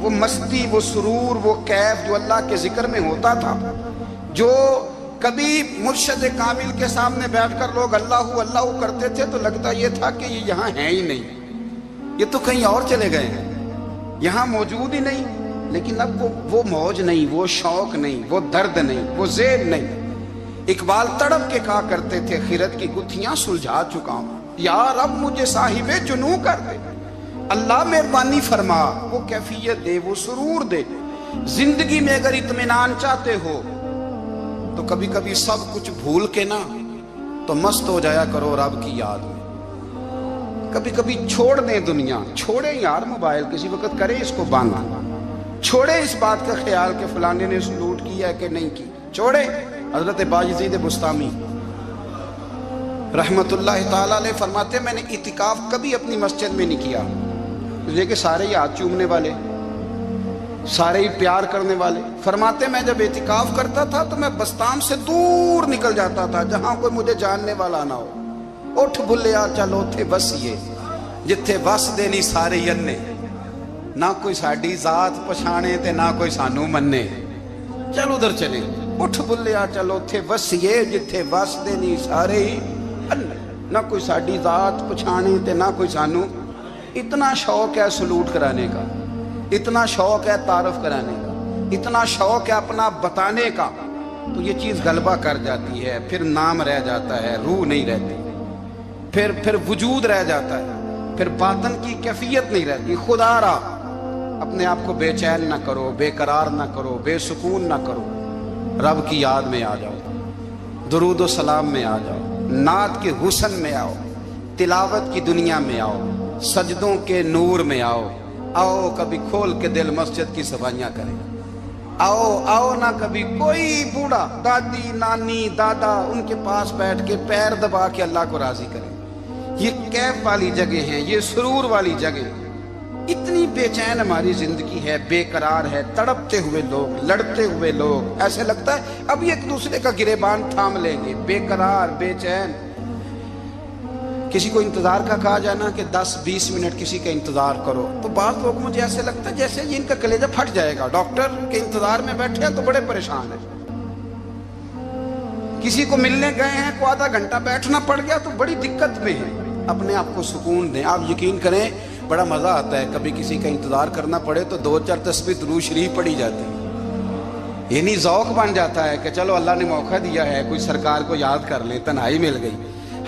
وہ مستی، وہ سرور، وہ کیف جو اللہ کے ذکر میں ہوتا تھا، جو کبھی مرشد کامل کے سامنے بیٹھ کر لوگ اللہ اللہ کرتے تھے تو لگتا یہ تھا کہ یہ یہاں ہیں ہی نہیں، یہ تو کہیں اور چلے گئے ہیں، یہاں موجود ہی نہیں۔ لیکن اب وہ موج نہیں، وہ شوق نہیں، وہ درد نہیں، وہ ذیل نہیں۔ اقبال تڑپ کے کہا کرتے تھے خیرت کی گتھیاں سلجھا چکا ہوں، یا رب مجھے صاحب جنوں کر دے، اللہ مہربانی فرما، وہ کیفیت دے، وہ سرور دے۔ زندگی میں اگر اطمینان چاہتے ہو تو کبھی کبھی سب کچھ بھول کے نا تو مست ہو جایا کرو رب کی یاد میں۔ کبھی کبھی چھوڑ دیں دنیا، چھوڑیں یار موبائل، کسی وقت کریں اس کو بند، چھوڑیں اس بات کا خیال کہ فلانے نے سلوٹ کیا ہے کہ نہیں کی، چھوڑیں۔ حضرت باجزید بستامی رحمت اللہ تعالیٰ علیہ فرماتے میں نے اعتکاف کبھی اپنی مسجد میں نہیں کیا، یہ کہ سارے ہی ہاتھ چومنے والے، سارے ہی پیار کرنے والے۔ فرماتے میں جب اعتکاف کرتا تھا تو میں بستام سے دور نکل جاتا تھا جہاں کوئی مجھے جاننے والا نہ ہو۔ اٹھ بھلیا چلو تھے بس یہ جتھے بس دینی سارے ینے، نہ کوئی ساڈی ذات پچھانے تے نہ کوئی سانو مننے، چلو ادھر چلے۔ اٹھ بھلیا چلو تھے بس یہ جتھے بس دینی سارے ہی انے، نہ کوئی ساڈی ذات پچھانے تے نہ کوئی سانو۔ اتنا شوق ہے سلوٹ کرانے کا، اتنا شوق ہے تعارف کرانے کا، اتنا شوق ہے اپنا بتانے کا، تو یہ چیز غلبہ کر جاتی ہے، پھر نام رہ جاتا ہے، روح نہیں رہتی، پھر وجود رہ جاتا ہے، پھر باطن کی کیفیت نہیں رہتی۔ خدا را اپنے آپ کو بے چین نہ کرو، بے قرار نہ کرو، بے سکون نہ کرو، رب کی یاد میں آ جاؤ، درود و سلام میں آ جاؤ، نعت کے حسن میں آؤ، تلاوت کی دنیا میں آؤ، سجدوں کے نور میں آؤ۔ آؤ کبھی کھول کے دل مسجد کی صفائیاں کریں، آؤ آؤ نہ کبھی کوئی بوڑھا، دادی نانی دادا ان کے پاس بیٹھ کے پیر دبا کے اللہ کو راضی کریں۔ یہ کیف والی جگہ ہیں، یہ سرور والی جگہ۔ اتنی بے چین ہماری زندگی ہے، بے قرار ہے، تڑپتے ہوئے لوگ، لڑتے ہوئے لوگ، ایسے لگتا ہے ابھی ایک دوسرے کا گریبان تھام لیں گے، بے قرار بے چین۔ کسی کو انتظار کا کہا جائے نا کہ 10-20 منٹ کسی کا انتظار کرو تو بعض لوگ مجھے ایسے لگتا ہے جیسے یہ ان کا کلیجہ پھٹ جائے گا، ڈاکٹر کے انتظار میں بیٹھے ہیں تو بڑے پریشان ہیں۔ کسی کو ملنے گئے ہیں کو آدھا گھنٹہ بیٹھنا پڑ گیا تو بڑی دقت میں ہے۔ اپنے آپ کو سکون دیں۔ آپ یقین کریں بڑا مزہ آتا ہے، کبھی کسی کا انتظار کرنا پڑے تو 2-4 تسبیح درود شریف پڑھی جاتی ہے، یعنی ذوق بن جاتا ہے کہ چلو اللہ نے موقع دیا ہے، کوئی سرکار کو یاد کر لیں، تنہائی مل گئی۔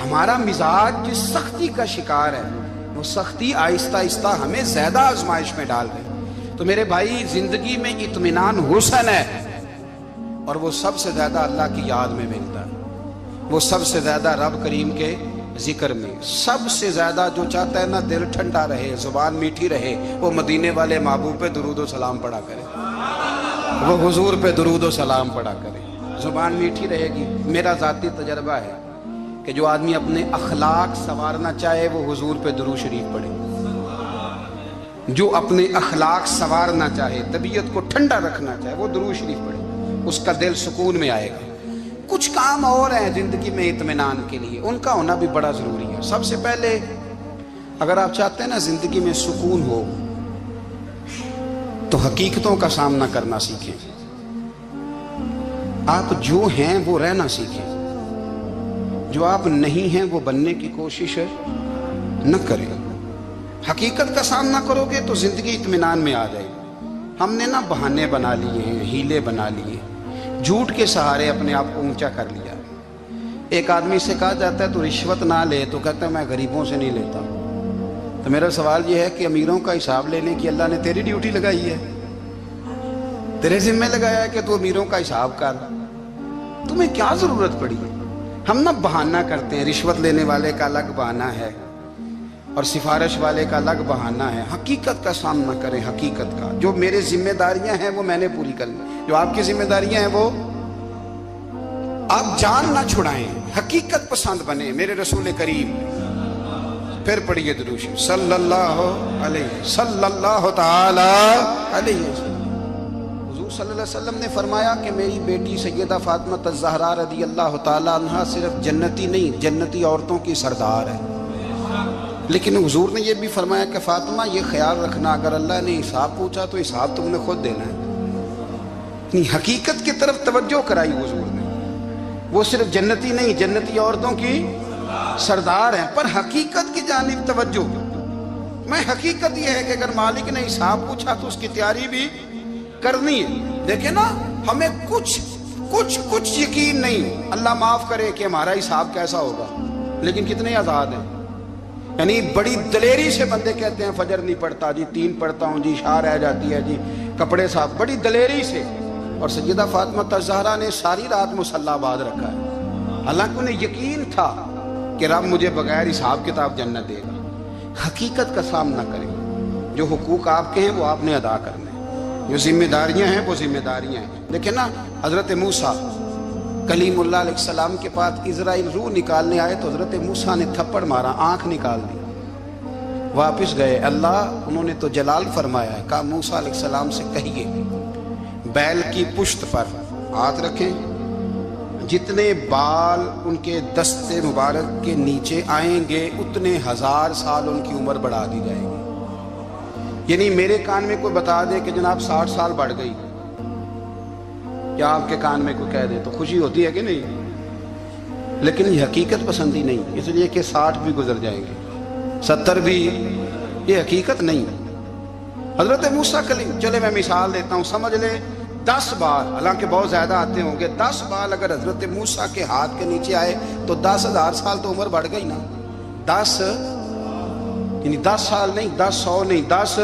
ہمارا مزاج جس سختی کا شکار ہے، وہ سختی آہستہ آہستہ ہمیں زیادہ آزمائش میں ڈال گئی۔ تو میرے بھائی زندگی میں اطمینان حسن ہے، اور وہ سب سے زیادہ اللہ کی یاد میں ملتا ہے، وہ سب سے زیادہ رب کریم کے ذکر میں۔ سب سے زیادہ جو چاہتا ہے نا دل ٹھنڈا رہے، زبان میٹھی رہے، وہ مدینے والے محبوب پہ درود و سلام پڑھا کرے، وہ حضور پہ درود و سلام پڑھا کرے، زبان میٹھی رہے گی۔ میرا ذاتی تجربہ ہے کہ جو آدمی اپنے اخلاق سنوارنا چاہے وہ حضور پہ درود شریف پڑھے، جو اپنے اخلاق سنوارنا چاہے، طبیعت کو ٹھنڈا رکھنا چاہے، وہ درود شریف پڑھے، اس کا دل سکون میں آئے گا۔ کچھ کام اور ہیں زندگی میں اطمینان کے لیے، ان کا ہونا بھی بڑا ضروری ہے۔ سب سے پہلے اگر آپ چاہتے ہیں نا زندگی میں سکون ہو تو حقیقتوں کا سامنا کرنا سیکھیں، آپ جو ہیں وہ رہنا سیکھیں، جو آپ نہیں ہیں وہ بننے کی کوشش نہ کریں۔ حقیقت کا سامنا کرو گے تو زندگی اطمینان میں آ جائے گی۔ ہم نے نا بہانے بنا لیے ہیں، ہیلے بنا لیے، جھوٹ کے سہارے اپنے آپ کو اونچا کر لیا۔ ایک آدمی سے کہا جاتا ہے تو رشوت نہ لے، تو کہتا ہے میں غریبوں سے نہیں لیتا۔ تو میرا سوال یہ ہے کہ امیروں کا حساب لینے کی اللہ نے تیری ڈیوٹی لگائی ہے، تیرے ذمہ لگایا ہے کہ تو امیروں کا حساب کر، تمہیں کیا ضرورت پڑی؟ ہم نا بہانہ کرتے ہیں، رشوت لینے والے کا الگ بہانہ ہے اور سفارش والے کا الگ بہانہ ہے۔ حقیقت کا سامنا کریں، حقیقت کا۔ جو میرے ذمہ داریاں ہیں وہ میں نے پوری کرنی، جو آپ کی ذمہ داریاں ہیں وہ آپ جان نہ چھڑائیں، حقیقت پسند بنیں۔ میرے رسول کریم پھر پڑھیے درود شریف صلی اللہ تعالی علیہ وسلم۔ حضور صلی اللہ علیہ وسلم نے فرمایا کہ میری بیٹی سیدہ فاطمہ الزہرا رضی اللہ تعالی عنہا صرف جنتی نہیں، جنتی عورتوں کی سردار ہے۔ لیکن حضور نے یہ بھی فرمایا کہ فاطمہ یہ خیال رکھنا اگر اللہ نے حساب پوچھا تو حساب تم نے خود دینا ہے. حقیقت کی طرف توجہ کرائی حضور نے. وہ صرف جنتی نہیں، جنتی عورتوں کی سردار ہیں، پر حقیقت کی جانب توجہ. میں حقیقت یہ ہے کہ اگر مالک نے حساب پوچھا تو اس کی تیاری بھی کرنی ہے. دیکھیں نا، ہمیں کچھ یقین نہیں، اللہ معاف کرے کہ ہمارا حساب کیسا ہوگا، لیکن کتنے آزاد ہیں. یعنی بڑی دلیری سے بندے کہتے ہیں فجر نہیں پڑھتا جی، 3 پڑھتا ہوں جی، شاہ رہ جاتی ہے جی، کپڑے صاف، بڑی دلیری سے. اور سیدہ فاطمہ الزہرا نے ساری رات مصلی باز رکھا ہے، حالانکہ انہیں یقین تھا کہ رب مجھے بغیر حساب کتاب جنت دے گا. حقیقت کا سامنا کریں. جو حقوق آپ کے ہیں وہ آپ نے ادا کرنے ہیں، جو ذمہ داریاں ہیں وہ ذمہ داریاں ہیں. دیکھیں نا، حضرت موسیٰ کلیم اللہ علیہ السلام کے پاس اسرائیل روح نکالنے آئے تو حضرت موسیٰ نے تھپڑ مارا، آنکھ نکال دی، واپس گئے. اللہ انہوں نے تو جلال فرمایا ہے، کہا موسیٰ علیہ السلام سے کہیے بیل کی پشت پر ہاتھ رکھیں، جتنے بال ان کے دست مبارک کے نیچے آئیں گے اتنے 1000 سال ان کی عمر بڑھا دی جائے گی. یعنی میرے کان میں کوئی بتا دے کہ جناب 60 سال بڑھ گئی، کیا آپ کے کان میں کوئی کہہ دے تو خوشی ہوتی ہے کہ نہیں؟ لیکن یہ حقیقت پسندی نہیں، اس لیے کہ 60 بھی گزر جائیں گے، 70 بھی، یہ حقیقت نہیں. حضرت موسیٰ کلیم، چلے میں مثال دیتا ہوں، سمجھ لیں 10 بال، حالانکہ بہت زیادہ آتے ہوں گے، 10 بال اگر حضرت موسیٰ کے ہاتھ کے نیچے آئے تو 10,000 سال تو عمر بڑھ گئی نا. 10 یعنی 10 سال نہیں، 10 100 نہیں، 10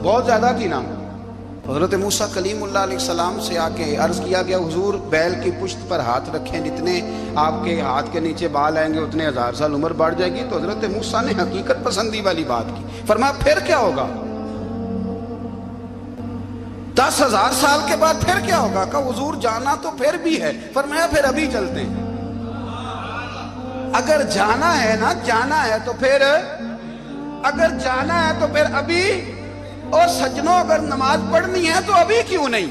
بہت زیادہ تھی نا. حضرت موسیٰ کلیم اللہ علیہ السلام سے آ کے عرض کیا گیا حضور بیل کی پشت پر ہاتھ رکھیں، جتنے آپ کے ہاتھ کے نیچے بال آئیں گے اتنے 1000 سال عمر بڑھ جائے گی. تو حضرت موسیٰ نے حقیقت پسندی والی بات کی. فرمایا پھر کیا ہوگا؟ 10,000 سال کے بعد پھر کیا ہوگا؟ کہ حضور جانا تو پھر بھی ہے. فرمایا پھر ابھی چلتے ہیں. اگر جانا ہے نا، جانا ہے تو پھر، اگر جانا ہے تو پھر ابھی. اور سجنوں اگر نماز پڑھنی ہے تو ابھی کیوں نہیں؟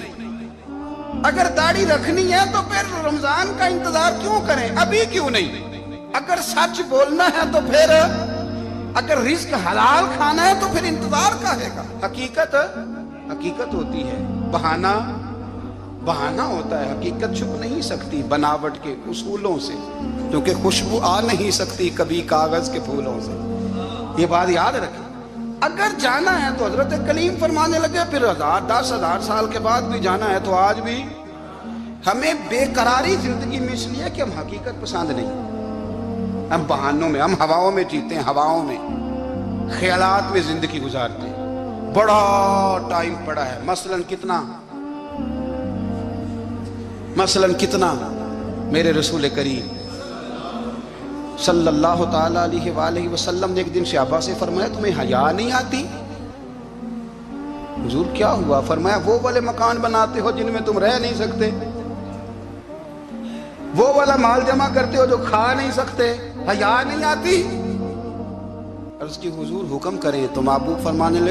اگر داڑھی رکھنی ہے تو پھر رمضان کا انتظار کیوں کریں؟ ابھی کیوں نہیں؟ اگر سچ بولنا ہے تو پھر، اگر رزق حلال کھانا ہے تو پھر انتظار کا ہے گا. حقیقت ہوتی ہے، بہانہ ہوتا ہے. حقیقت چھپ نہیں سکتی بناوٹ کے اصولوں سے، کیونکہ خوشبو آ نہیں سکتی کبھی کاغذ کے پھولوں سے. یہ بات یاد رکھیں. اگر جانا ہے تو حضرت کلیم فرمانے لگے پھر 10,000 سال کے بعد بھی جانا ہے تو آج بھی. ہمیں بے قراری زندگی میں اس لیے کہ ہم حقیقت پسند نہیں، ہم بہانوں میں، ہم ہواؤں میں جیتے ہیں، ہواؤں میں، خیالات میں زندگی گزارتے ہیں. بڑا ٹائم پڑا ہے. مثلاً کتنا میرے رسول کریم صلی اللہ تعالیٰ علیہ وآلہ وسلم نے ایک دن صحابہ سے فرمایا تمہیں حیا نہیں آتی؟ حضور کیا ہوا؟ فرمایا وہ والے مکان بناتے ہو جن میں تم رہ نہیں سکتے، وہ والا مال جمع کرتے ہو جو کھا نہیں سکتے، حیا نہیں آتی؟ عرض کی حضور حکم کریں تو محبوب فرمانے لگے